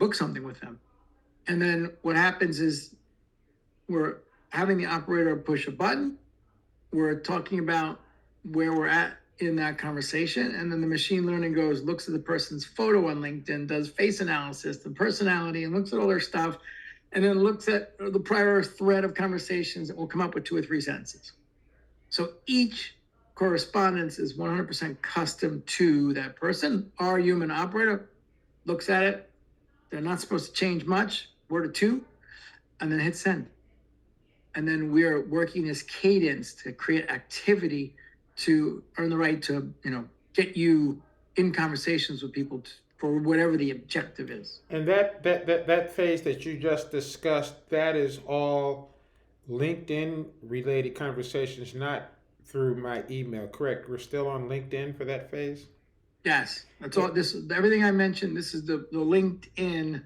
book something with them. And then what happens is we're having the operator push a button. We're talking about where we're at in that conversation. And then the machine learning looks at the person's photo on LinkedIn, does face analysis, the personality, and looks at all their stuff. And then looks at the prior thread of conversations and will come up with 2 or 3 sentences. So each correspondence is 100% custom to that person. Our human operator looks at it. They're not supposed to change much, word or 2, and then hit send. And then we're working this cadence to create activity to earn the right to, get you in conversations with people for whatever the objective is. And that phase that you just discussed, that is all LinkedIn related conversations, not through my email, correct? We're still on LinkedIn for that phase? Yes, that's all. Everything I mentioned, this is the LinkedIn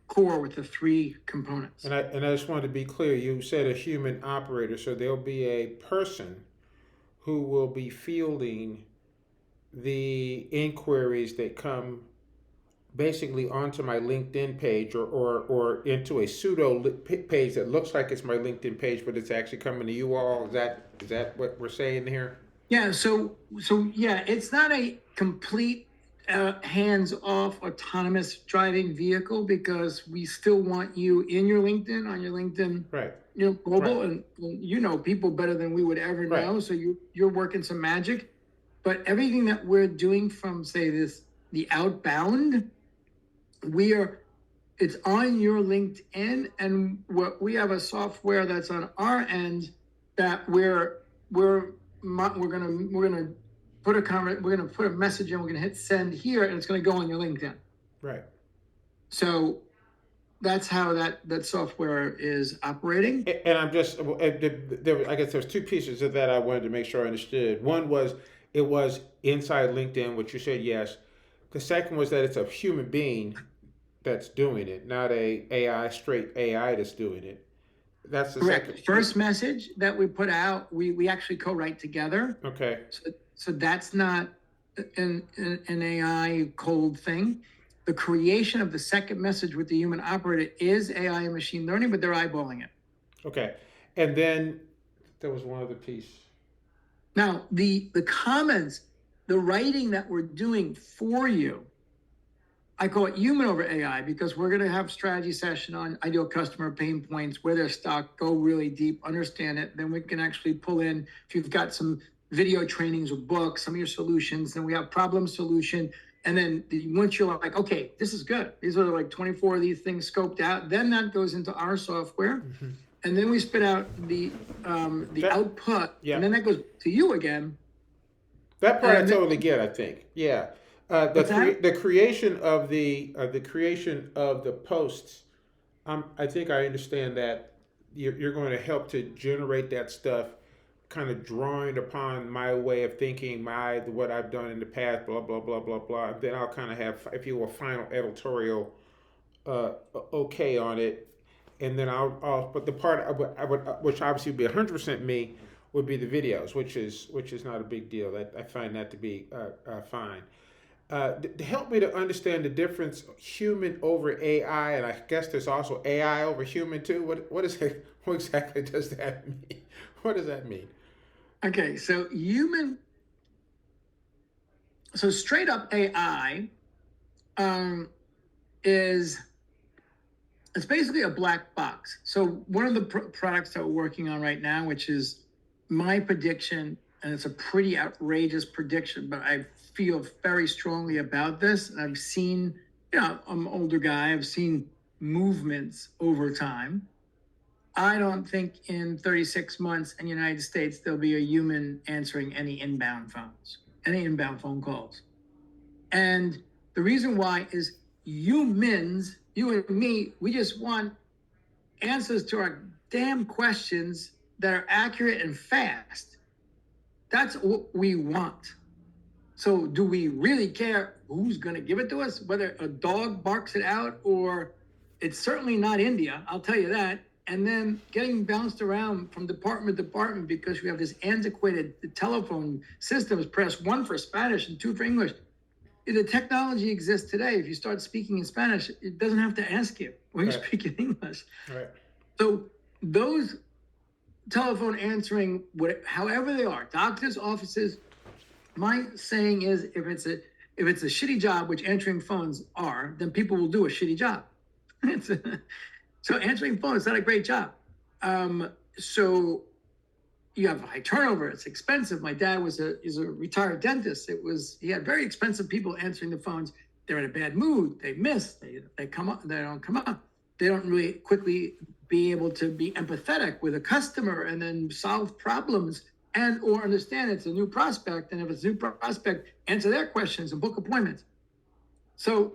core with the 3 components. And I just wanted to be clear, you said a human operator, so there'll be a person who will be fielding the inquiries that come basically onto my LinkedIn page or into a pseudo page that looks like it's my LinkedIn page, but it's actually coming to you all. Is that what we're saying here? Yeah. So yeah, it's not a complete hands-off autonomous driving vehicle because we still want you in your LinkedIn, on your LinkedIn, right? Global, right. And people better than we would ever know. Right. So you're working some magic, but everything that we're doing from say the outbound, it's on your LinkedIn, and we have a software that's on our end that we're gonna put a message in, we're gonna hit send here, and it's gonna go on your LinkedIn. Right. So that's how that software is operating. And I'm just, I guess there's 2 pieces of that I wanted to make sure I understood. One was it was inside LinkedIn, which you said yes. The second was that it's a human being that's doing it, not straight AI that's doing it. That's the correct. Second. First message that we put out, we actually co-write together. Okay. So that's not an AI cold thing. The creation of the second message with the human operator is AI and machine learning, but they're eyeballing it. Okay. And then there was one other piece. Now, the comments, the writing that we're doing for you, I call it human over AI because we're going to have strategy session on ideal customer pain points, where they're stuck, go really deep, understand it. Then we can actually pull in, if you've got some video trainings or books, some of your solutions, then we have problem solution. And then once you're like, okay, this is good. These are like 24 of these things scoped out. Then that goes into our software. Mm-hmm. And then we spit out the output. Yeah. And then that goes to you again. That part I totally get, I think. Yeah. The creation of the posts, I think I understand that you're going to help to generate that stuff, kind of drawing upon my way of thinking, what I've done in the past, blah blah blah blah blah. And then I'll kind of have, if you will, final editorial okay on it, and then but the part I would which obviously would be 100% me, would be the videos, which is not a big deal. That I find that to be fine. To help me to understand the difference, human over AI, and I guess there's also AI over human too. What exactly does that mean? What does that mean? Okay, so straight up AI it's basically a black box. So one of the products that we're working on right now, which is my prediction, and it's a pretty outrageous prediction, but I feel very strongly about this. And I've seen, I'm an older guy, I've seen movements over time. I don't think in 36 months in the United States, there'll be a human answering any inbound phone calls. And the reason why is humans, you and me, we just want answers to our damn questions that are accurate and fast. That's what we want. So do we really care who's going to give it to us? Whether a dog barks it out or it's certainly not India, I'll tell you that. And then getting bounced around from department to department because we have this antiquated telephone systems, press 1 for Spanish and 2 for English. the technology exists today. If you start speaking in Spanish, it doesn't have to ask you, or you Right. speak in English. Right. So those telephone answering, however they are, doctors, offices. My saying is, if it's a shitty job, which answering phones are, then people will do a shitty job. So answering phones is not a great job. So you have high turnover. It's expensive. My dad is a retired dentist. He had very expensive people answering the phones. They're in a bad mood. They miss. They come up. They don't come up. They don't really quickly be able to be empathetic with a customer and then solve problems and or understand it's a new prospect. And if it's a new prospect, answer their questions and book appointments. So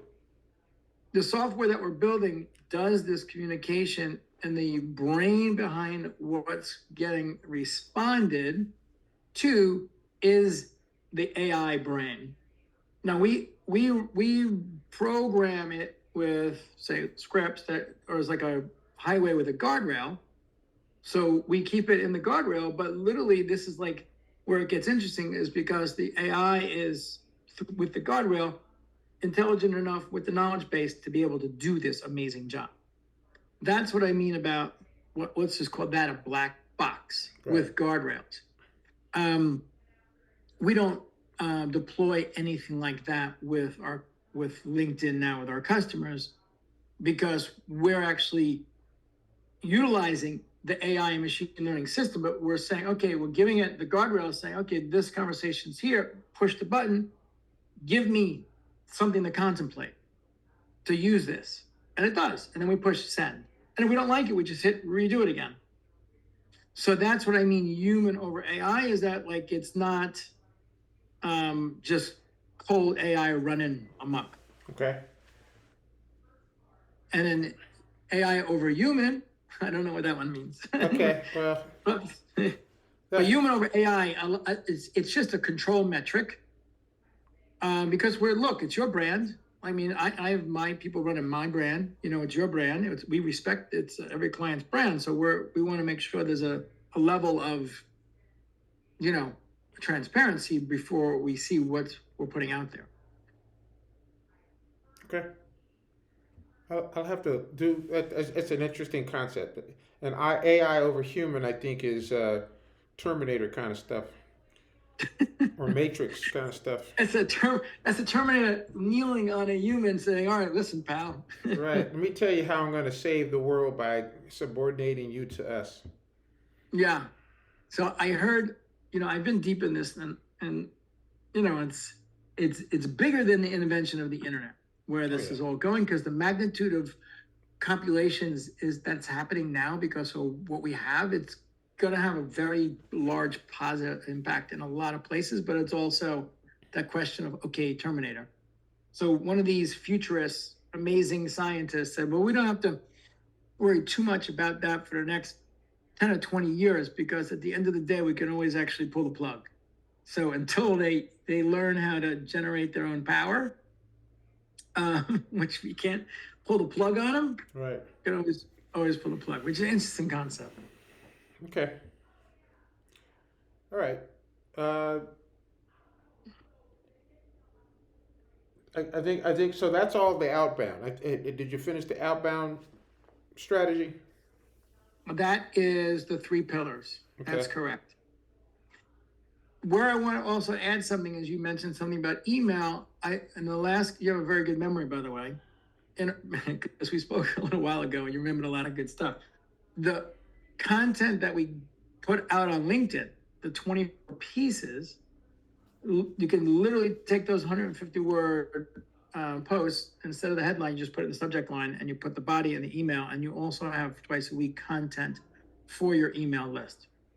the software that we're building does this communication, and the brain behind what's getting responded to is the AI brain. Now we program it with, say, scripts that or is like a highway with a guardrail. So we keep it in the guardrail, but literally this is like where it gets interesting is because the AI is with the guardrail intelligent enough with the knowledge base to be able to do this amazing job. That's what I mean about let's just call that a black box with guardrails. We don't deploy anything like that with LinkedIn now with our customers because we're actually utilizing the AI and machine learning system, but we're saying, okay, we're giving it the guardrails saying, okay, this conversation's here, push the button, give me something to contemplate to use this. And it does. And then we push send. And if we don't like it, we just hit redo it again. So that's what I mean, human over AI, is that like it's not just cold AI running amok. Okay. And then AI over human, I don't know what that one means. Okay, well. but human over AI, it's just a control metric because it's your brand. I mean, I have my people running my brand. It's your brand. We respect it's every client's brand. So we want to make sure there's a level of, transparency before we see what we're putting out there. Okay. I'll have to do. It's an interesting concept, and AI over human, I think, is Terminator kind of stuff, or Matrix kind of stuff. That's a Terminator kneeling on a human, saying, "All right, listen, pal." Right. Let me tell you how I'm going to save the world by subordinating you to us. Yeah. So I heard, I've been deep in this, and it's bigger than the invention of the internet, where this is all going, because the magnitude of computations that's happening now because of what we have. It's going to have a very large positive impact in a lot of places, but it's also that question of, okay, Terminator. So one of these futurists, amazing scientists said, well, we don't have to worry too much about that for the next 10 or 20 years, because at the end of the day, we can always actually pull the plug. So until they learn how to generate their own power, which we can't pull the plug on them, right? You can always pull the plug, which is an interesting concept. Okay. All right. I think so. That's all the outbound. Did you finish the outbound strategy? That is the 3 pillars. Okay. That's correct. Where I want to also add something is you mentioned something about email. You have a very good memory, by the way. And as we spoke a little while ago, you remembered a lot of good stuff. The content that we put out on LinkedIn, the 24 pieces, you can literally take those 150-word posts. Instead of the headline, you just put it in the subject line, and you put the body in the email, and you also have twice a week content for your email list.